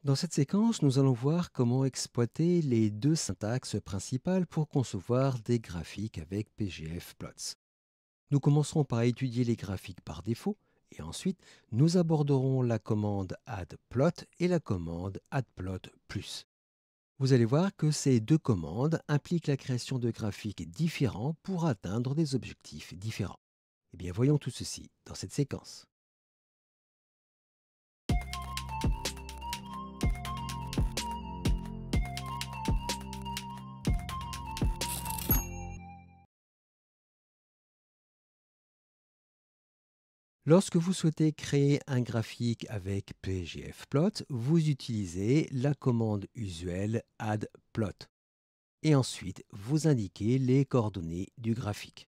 Dans cette séquence, nous allons voir comment exploiter les deux syntaxes principales pour concevoir des graphiques avec pgfplots. Nous commencerons par étudier les graphiques par défaut et ensuite nous aborderons la commande addPlot et la commande addPlot+. Vous allez voir que ces deux commandes impliquent la création de graphiques différents pour atteindre des objectifs différents. Eh bien, voyons tout ceci dans cette séquence. Lorsque vous souhaitez créer un graphique avec pgfplot, vous utilisez la commande usuelle addPlot et ensuite vous indiquez les coordonnées du graphique.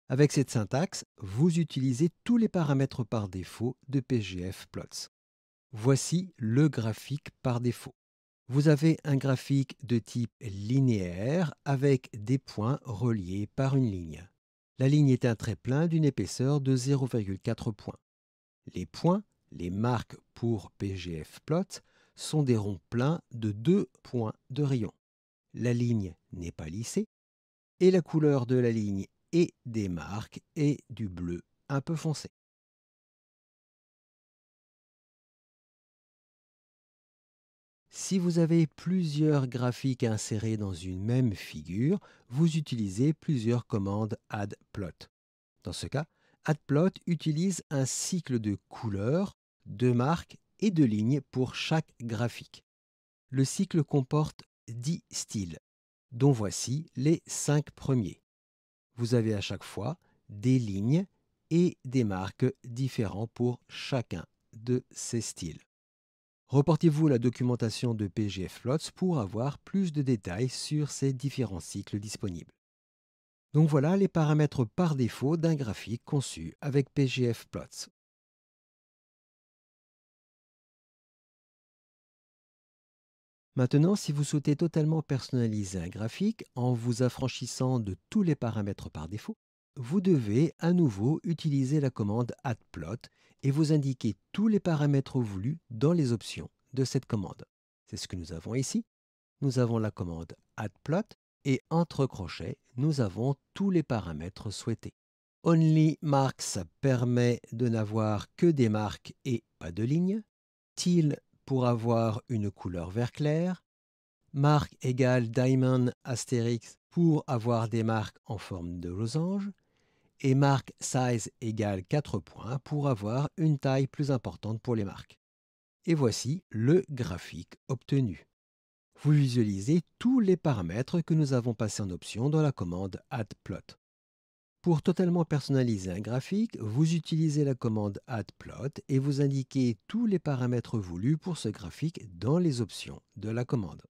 Avec cette syntaxe, vous utilisez tous les paramètres par défaut de pgfplots. Voici le graphique par défaut. Vous avez un graphique de type linéaire avec des points reliés par une ligne. La ligne est un trait plein d'une épaisseur de 0,4 points. Les points, les marques pour pgfplot, sont des ronds pleins de 2 points de rayon. La ligne n'est pas lissée et la couleur de la ligne et des marques est du bleu un peu foncé. Si vous avez plusieurs graphiques insérés dans une même figure, vous utilisez plusieurs commandes addPlot. Dans ce cas, addPlot utilise un cycle de couleurs, de marques et de lignes pour chaque graphique. Le cycle comporte 10 styles, dont voici les 5 premiers. Vous avez à chaque fois des lignes et des marques différents pour chacun de ces styles. Reportez-vous à la documentation de pgfplots pour avoir plus de détails sur ces différents cycles disponibles. Donc voilà les paramètres par défaut d'un graphique conçu avec pgfplots. Maintenant, si vous souhaitez totalement personnaliser un graphique en vous affranchissant de tous les paramètres par défaut, vous devez à nouveau utiliser la commande addPlot et vous indiquer tous les paramètres voulus dans les options de cette commande. C'est ce que nous avons ici. Nous avons la commande addPlot et entre crochets, nous avons tous les paramètres souhaités. OnlyMarks permet de n'avoir que des marques et pas de lignes. Teal pour avoir une couleur vert clair. Marque égale Diamond Astérix pour avoir des marques en forme de losange. Et marque size égale 4 points pour avoir une taille plus importante pour les marques. Et voici le graphique obtenu. Vous visualisez tous les paramètres que nous avons passés en option dans la commande addPlot. Pour totalement personnaliser un graphique, vous utilisez la commande addPlot et vous indiquez tous les paramètres voulus pour ce graphique dans les options de la commande.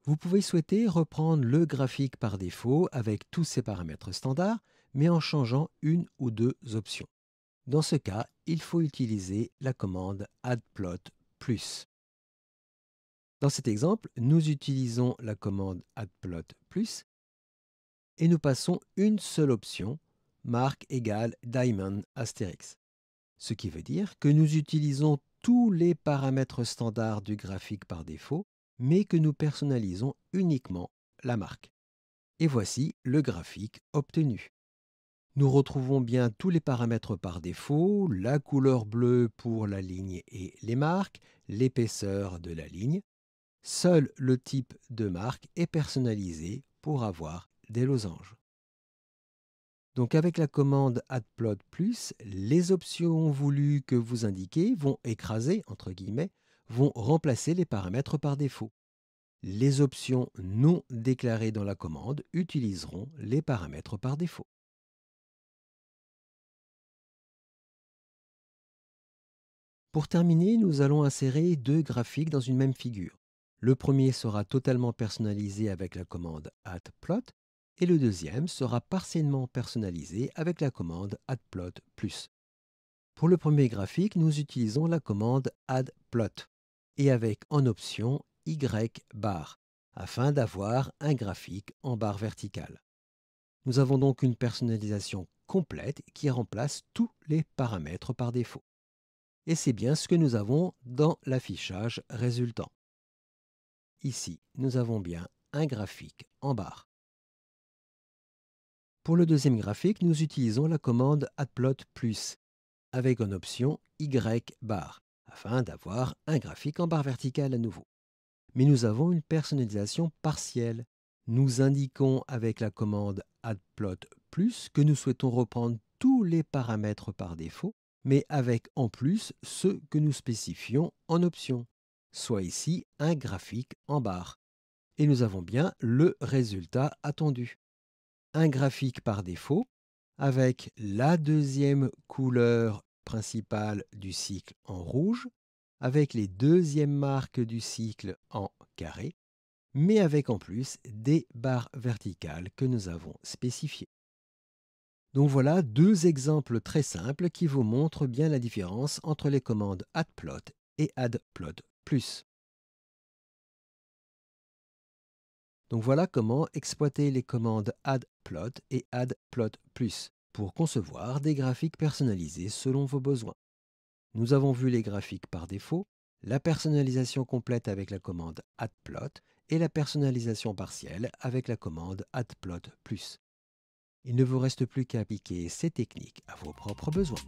Vous pouvez souhaiter reprendre le graphique par défaut avec tous ses paramètres standards, mais en changeant une ou deux options. Dans ce cas, il faut utiliser la commande addPlot+. Dans cet exemple, nous utilisons la commande addPlot+, et nous passons une seule option, marque égale Diamond Astérix. Ce qui veut dire que nous utilisons tous les paramètres standards du graphique par défaut, mais que nous personnalisons uniquement la marque. Et voici le graphique obtenu. Nous retrouvons bien tous les paramètres par défaut, la couleur bleue pour la ligne et les marques, l'épaisseur de la ligne. Seul le type de marque est personnalisé pour avoir des losanges. Donc avec la commande addPlot+, les options voulues que vous indiquez vont écraser, entre guillemets, vont remplacer les paramètres par défaut. Les options non déclarées dans la commande utiliseront les paramètres par défaut. Pour terminer, nous allons insérer deux graphiques dans une même figure. Le premier sera totalement personnalisé avec la commande addPlot et le deuxième sera partiellement personnalisé avec la commande addPlot+. Pour le premier graphique, nous utilisons la commande addPlot et avec en option Y-bar afin d'avoir un graphique en barre verticale. Nous avons donc une personnalisation complète qui remplace tous les paramètres par défaut. Et c'est bien ce que nous avons dans l'affichage résultant. Ici, nous avons bien un graphique en barre. Pour le deuxième graphique, nous utilisons la commande adplot+, avec en option Y-bar, afin d'avoir un graphique en barre verticale à nouveau. Mais nous avons une personnalisation partielle. Nous indiquons avec la commande adplot+ que nous souhaitons reprendre tous les paramètres par défaut, mais avec en plus ceux que nous spécifions en option, soit ici un graphique en barre. Et nous avons bien le résultat attendu. Un graphique par défaut avec la deuxième couleur principale du cycle en rouge, avec les deuxièmes marques du cycle en carré, mais avec en plus des barres verticales que nous avons spécifiées. Donc voilà deux exemples très simples qui vous montrent bien la différence entre les commandes adplot et adplot+. Donc voilà comment exploiter les commandes adplot et adplot+ pour concevoir des graphiques personnalisés selon vos besoins. Nous avons vu les graphiques par défaut, la personnalisation complète avec la commande adplot et la personnalisation partielle avec la commande adplot+. Il ne vous reste plus qu'à appliquer ces techniques à vos propres besoins.